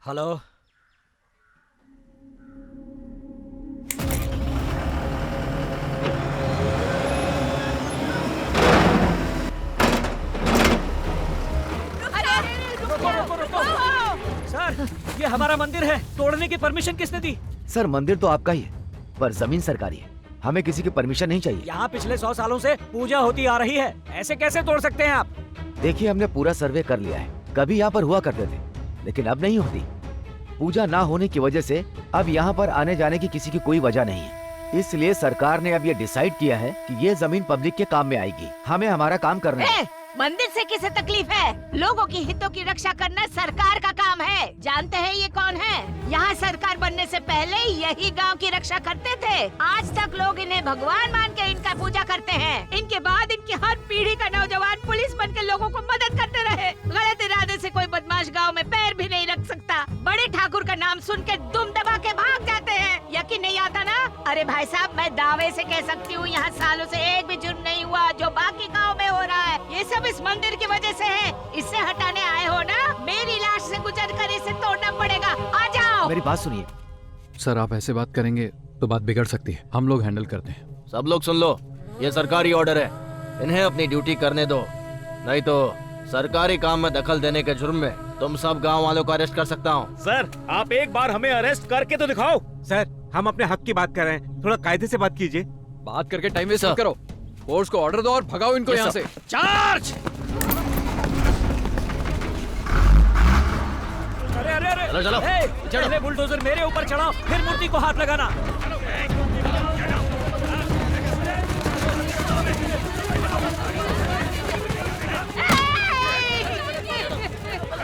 Hello. Sir, ये हमारा मंदिर है, तोड़ने की परमिशन किसने दी? सर मंदिर तो आपका ही है, पर जमीन सरकारी है, हमें किसी की परमिशन नहीं चाहिए। यहाँ पिछले 100 सालों से पूजा होती आ रही है, ऐसे कैसे तोड़ सकते हैं आप? देखिए हमने पूरा सर्वे कर लिया है, कभी यहाँ पर हुआ करते थे, लेकिन अब नहीं होती। पूजा ना होने की वजह से अब यहाँ पर आने जाने की किसी की कोई वजह नहीं है। इसलिए सरकार ने अब ये डिसाइड किया है कि ये जमीन पब्लिक के काम में आएगी। हमें हमारा काम करना है। मंदिर से किसे तकलीफ है? लोगों की हितों की रक्षा करना सरकार का काम है। जानते हैं ये कौन है? यहाँ सरकार बनने से पहले यही गांव की रक्षा करते थे। आज तक लोग इन्हें भगवान मान के इनका पूजा करते हैं। इनके बाद इनकी हर पीढ़ी का नौजवान पुलिस बन के लोगों को मदद करते रहे। गलत इरादे से कोई बदमाश गाँव में पैर भी नहीं रख सकता। बड़े ठाकुर का नाम सुन के दुम दबा के भाग जाते हैं। यकीन नहीं आता ना? अरे भाई साहब, मैं दावे से कह सकती हूँ यहाँ सालों से एक भी जुर्म नहीं हुआ जो बाकी गाँव में हो रहा है। ये सब इस मंदिर की वजह से है। इससे हटाने आए हो ना? मेरी लाश से गुजर कर इसे तोड़ना पड़ेगा। आ जाओ। मेरी बात सुनिए। सर आप ऐसे बात करेंगे तो बात बिगड़ सकती है, हम लोग हैंडल करते हैं। सब लोग सुन लो, ये सरकारी ऑर्डर है, इन्हें अपनी ड्यूटी करने दो, नहीं तो सरकारी काम में दखल देने के जुर्म में तुम सब गांव वालों को अरेस्ट कर सकता हूँ। सर आप एक बार हमें अरेस्ट करके तो दिखाओ। सर हम अपने हक की बात कर रहे हैं, थोड़ा कायदे से बात कीजिए। बात करके टाइम वेस्ट मत करो, फोर्स को ऑर्डर दो और भगाओ इनको यहाँ से। चार्ज! अरे अरे अरे! चलो, चलो, हे, चलो। पहले बुलडोजर मेरे ऊपर चढ़ाओ, फिर मूर्ति को हाथ लगाना।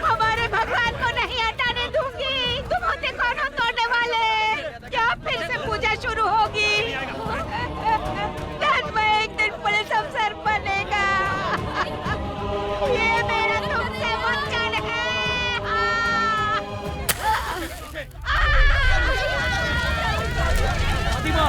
हमारे भगवान को नहीं हटाने दूंगी। तुम होते कौन हो तोड़ने वाले? क्या फिर से पूजा शुरू होगी? धन में एक दिन पुलिस अफसर बनेगा। ये मेरा तुमसे वचन है। फातिमा!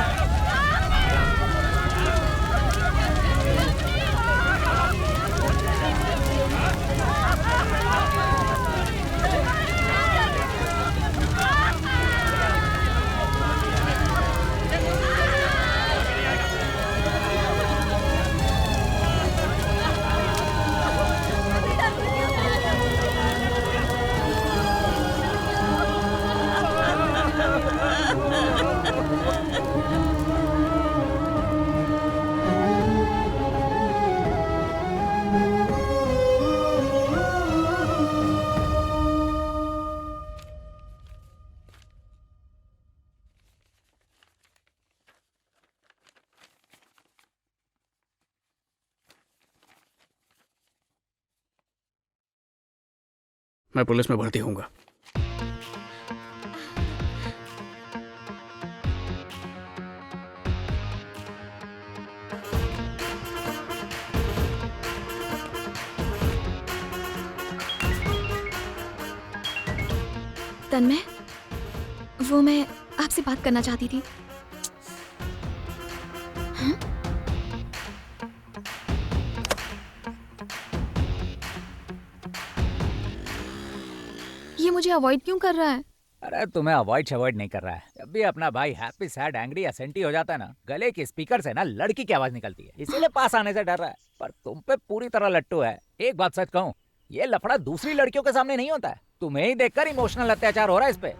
मैं पुलिस में भर्ती होऊंगा। तन्मय, वो मैं आपसे बात करना चाहती थी। हाँ? ये मुझे अवॉइड क्यों कर रहा है? अरे तुम्हें अवॉइड नहीं कर रहा है। जब भी अपना भाई हैप्पी सैड एंग्री या सेंटी हो जाता है ना, गले के स्पीकर से ना लड़की की आवाज निकलती है, इसीलिए पास आने से डर रहा है। पर तुम पे पूरी तरह लट्टू है। एक बात सच कहूँ, ये लफड़ा दूसरी लड़कियों के सामने नहीं होता है। तुम्हें ही देखकर इमोशनल अत्याचार हो रहा है इस पे।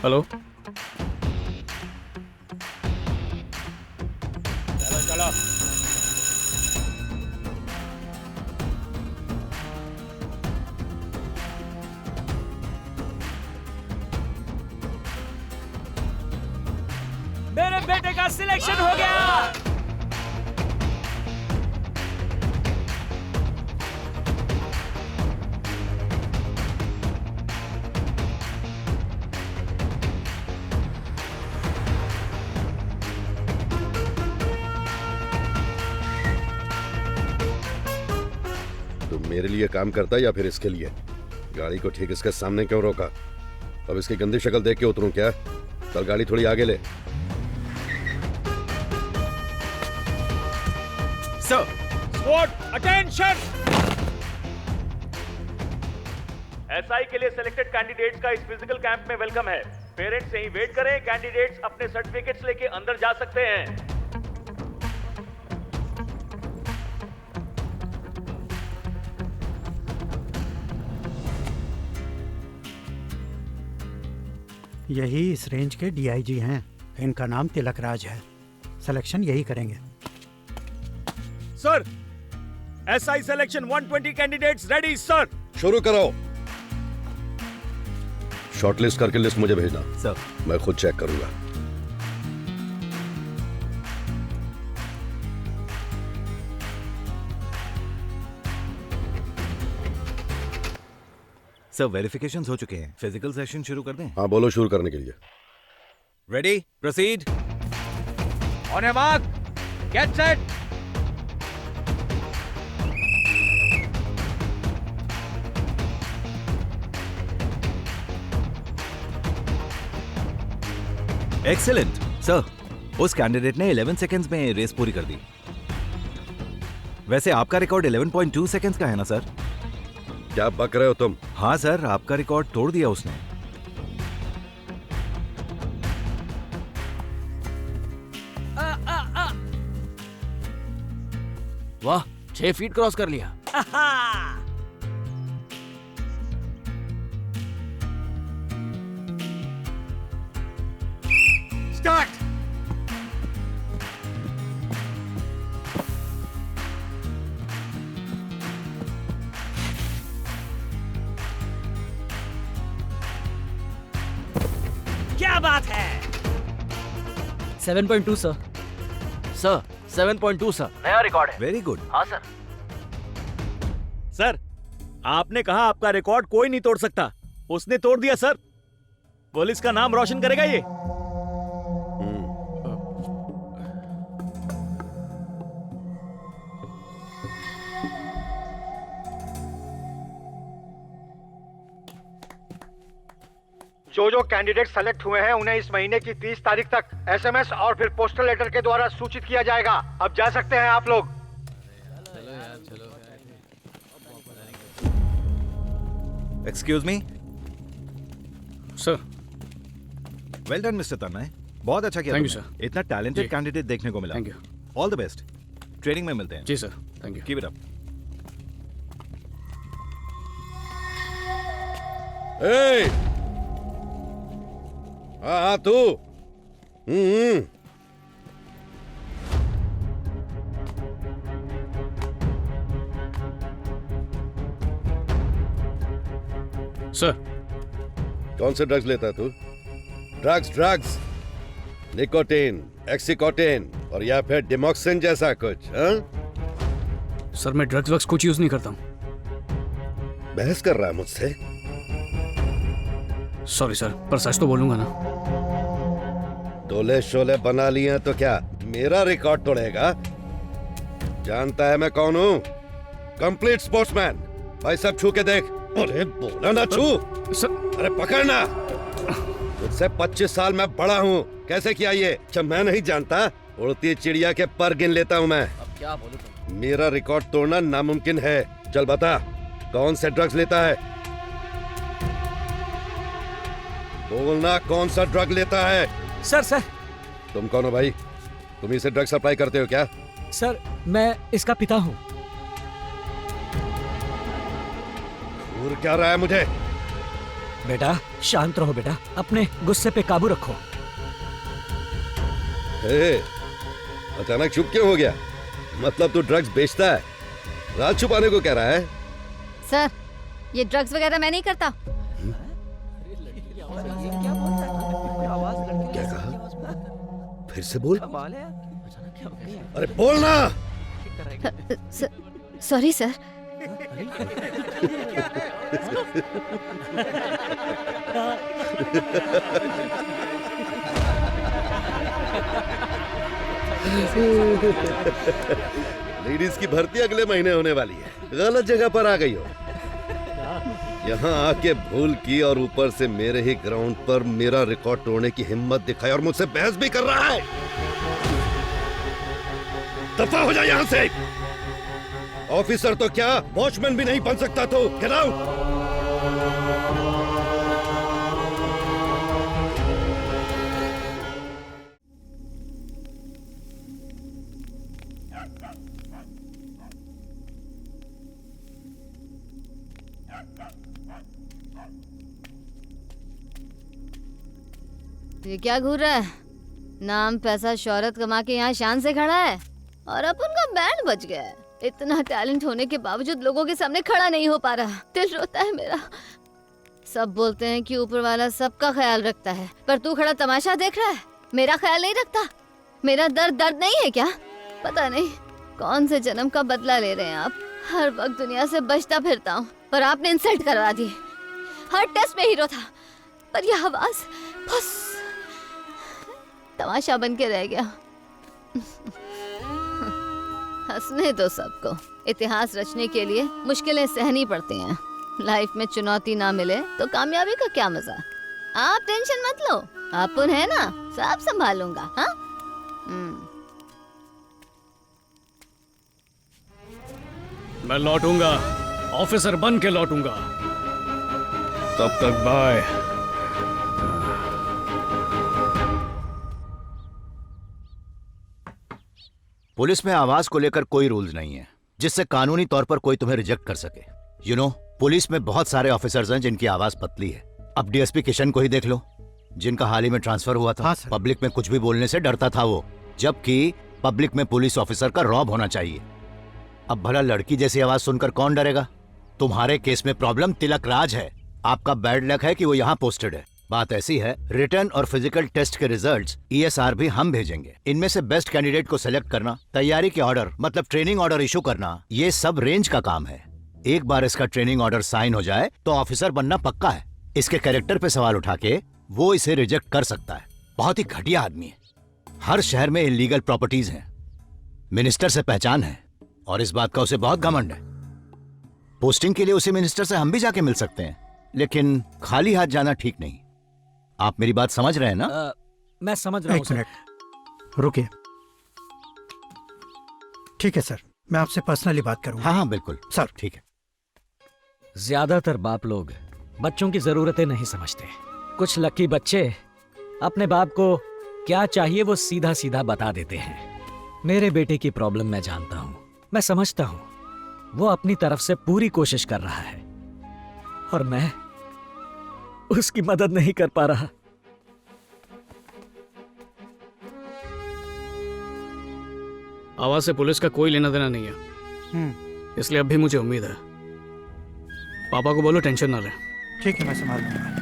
हेलो, चलो चलो। मेरे बेटे का सिलेक्शन हो गया। तुम मेरे लिए काम करता या फिर इसके लिए? गाड़ी को ठीक इसके सामने क्यों रोका? अब इसकी गंदी शक्ल देख के उतरूं क्या? चल गाड़ी थोड़ी आगे ले। सर। Squad attention. एसआई के लिए सिलेक्टेड कैंडिडेट्स का इस फिजिकल कैंप में वेलकम है। पेरेंट्स यहीं वेट करें। कैंडिडेट्स अपने सर्टिफिकेट्स लेके अंदर जा सकते हैं। यही इस रेंज के डीआईजी हैं। इनका नाम तिलक राज है। सिलेक्शन यही करेंगे। Sir, SI selection 120 candidates ready sir. शुरू करो। शॉर्टलिस्ट करके लिस्ट मुझे भेजना सर। मैं खुद चेक करूंगा। सर वेरिफिकेशंस हो चुके हैं। फिजिकल सेशन शुरू कर दें? हाँ बोलो, शुरू करने के लिए। Ready, proceed. On your mark, get set. Excellent sir. उस कैंडिडेट ने 11 सेकेंड्स में रेस पूरी कर दी। वैसे आपका रिकॉर्ड 11.2 सेकेंड्स का है ना सर? क्या बक रहे हो तुम? हाँ सर, आपका रिकॉर्ड तोड़ दिया उसने। वाह, 6 फीट क्रॉस कर लिया। स्टार्ट। क्या बात है? 7.2 सर। सर 7.2 सर, नया रिकॉर्ड है। Very good. हाँ सर। सर, आपने कहा आपका रिकॉर्ड कोई नहीं तोड़ सकता, उसने तोड़ दिया सर। पुलिस का नाम रोशन करेगा ये। जो कैंडिडेट सेलेक्ट हुए हैं उन्हें इस महीने की 30 तारीख तक एसएमएस और फिर पोस्टल लेटर के द्वारा सूचित किया जाएगा। अब जा सकते हैं आप लोग। Excuse me sir. Well done mister Tanmay, बहुत अच्छा किया Thank you, तुमने। इतना टैलेंटेड कैंडिडेट देखने को मिला। Thank you. All the best. Training में मिलते हैं। जी sir, thank you. Keep it up. हाँ तू। सर। कौन से ड्रग्स लेता है तू? ड्रग्स, निकोटीन, एक्सीकोटीन और या फिर डिमोक्सिन जैसा कुछ? हाँ? सर मैं ड्रग्स वक्स कुछ यूज नहीं करता हूँ। बहस कर रहा है मुझसे? सॉरी सर, पर सच तो बोलूंगा ना। डोले शोले बना लिए तो क्या मेरा रिकॉर्ड तोड़ेगा? जानता है मैं कौन हूँ? Complete sportsman. भाई सब छू के देख। अरे बोला ना छू। सर। अरे पकड़ना। मुझसे 25 साल मैं बड़ा हूँ। कैसे किया ये? जब मैं नहीं जानता, उड़ती चिड़िया के पर गिन लेता हूँ मैं। अब क्या बोलूं तुम? मेरा रिकॉर्ड तोड़ना नामुमकिन है। चल बता, कौन से ड्रग्स लेता है? बोलना, कौन सा ड्रग लेता है? सर। तुम कौन हो भाई? तुम इसे ड्रग सप्लाई करते हो क्या? सर, मैं इसका पिता हूँ। घूर क्या रहा है मुझे? बेटा शांत रहो बेटा, अपने गुस्से पे काबू रखो। हे, अचानक चुप क्यों हो गया? मतलब तू ड्रग्स बेचता है? राज छुपाने को कह रहा है? सर, ये ड्रग्स वगैरह मैं नहीं करता। क्या कहा? फिर से बोल। अरे बोलना। Sorry sir. लेडीज की भर्ती अगले महीने होने वाली है। गलत जगह पर आ गई हो। यहाँ आके भूल की और ऊपर से मेरे ही ग्राउंड पर मेरा रिकॉर्ड तोड़ने की हिम्मत दिखाई और मुझसे बहस भी कर रहा है। दफा हो जा यहाँ से। ऑफिसर तो क्या, वॉचमैन भी नहीं बन सकता तो गेट आउट। ये क्या घूर रहा है? नाम पैसा शोहरत कमा के यहाँ शान से खड़ा है और अपन का बैंड बज गया है। इतना टैलेंट होने के बावजूद लोगों के सामने खड़ा नहीं हो पा रहा। दिल रोता है मेरा। सब बोलते हैं कि ऊपर वाला सबका ख्याल रखता है, पर तू खड़ा तमाशा देख रहा है, मेरा ख्याल नहीं रखता। मेरा दर्द नहीं है क्या? पता नहीं कौन से जन्म का बदला ले रहे हैं आप। हर वक्त दुनिया से बचता फिरता हूँ, पर आपने इंसल्ट करवा दी। हर टेस्ट में हीरो था, पर यह आवाज बस तमाशा बन के रह गया। हंसने दो सबको। इतिहास रचने के लिए मुश्किलें सहनी पड़ती हैं। लाइफ में चुनौती ना मिले तो कामयाबी का क्या मजा। आप टेंशन मत लो, अपन है ना, सब संभालूंगा। हाँ मैं लौटूंगा, ऑफिसर बन के लौटूंगा। तब तक बाय। पुलिस में आवाज को लेकर कोई रूल्स नहीं है जिससे कानूनी तौर पर कोई तुम्हें रिजेक्ट कर सके। यू नो, पुलिस में बहुत सारे ऑफिसर्स हैं जिनकी आवाज पतली है। अब डीएसपी किशन को ही देख लो, जिनका हाल ही में ट्रांसफर हुआ था। पब्लिक में कुछ भी बोलने से डरता था वो, जबकि पब्लिक में पुलिस ऑफिसर का रौब होना चाहिए। अब भला लड़की जैसी आवाज सुनकर कौन डरेगा? तुम्हारे केस में प्रॉब्लम तिलक राज है। आपका बैड लक है कि वो यहाँ पोस्टेड है। बात ऐसी है, रिटर्न और फिजिकल टेस्ट के रिजल्ट्स ESR भी हम भेजेंगे। इनमें से बेस्ट कैंडिडेट को सिलेक्ट करना, तैयारी के ऑर्डर मतलब ट्रेनिंग ऑर्डर इशू करना, ये सब रेंज का काम है। एक बार इसका ट्रेनिंग ऑर्डर साइन हो जाए तो ऑफिसर बनना पक्का है। इसके कैरेक्टर पे सवाल उठा के वो इसे रिजेक्ट कर सकता है। बहुत ही घटिया आदमी है। हर शहर में इलीगल प्रॉपर्टीज हैं, मिनिस्टर से पहचान है और इस बात का उसे बहुत घमंड है। पोस्टिंग के लिए उसे मिनिस्टर से हम भी जाके मिल सकते हैं, लेकिन खाली हाथ जाना ठीक नहीं। आप मेरी बात समझ रहे हैं ना? मैं समझ रहा हूँ। एक मिनट रुकिए। ठीक है सर, मैं आपसे पर्सनली बात करूंगा। हाँ हाँ बिल्कुल सर। ठीक है। ज्यादातर बाप लोग बच्चों की जरूरतें नहीं समझते। कुछ लकी बच्चे अपने बाप को क्या चाहिए वो सीधा सीधा बता देते हैं। मेरे बेटे की प्रॉब्लम मैं जानता हूँ, मैं समझता हूँ। वो अपनी तरफ से पूरी कोशिश कर रहा है और मैं उसकी मदद नहीं कर पा रहा। आवाज से पुलिस का कोई लेना देना नहीं है, इसलिए अब भी मुझे उम्मीद है। पापा को बोलो टेंशन ना ले। ठीक है, मैं संभाल लूंगा।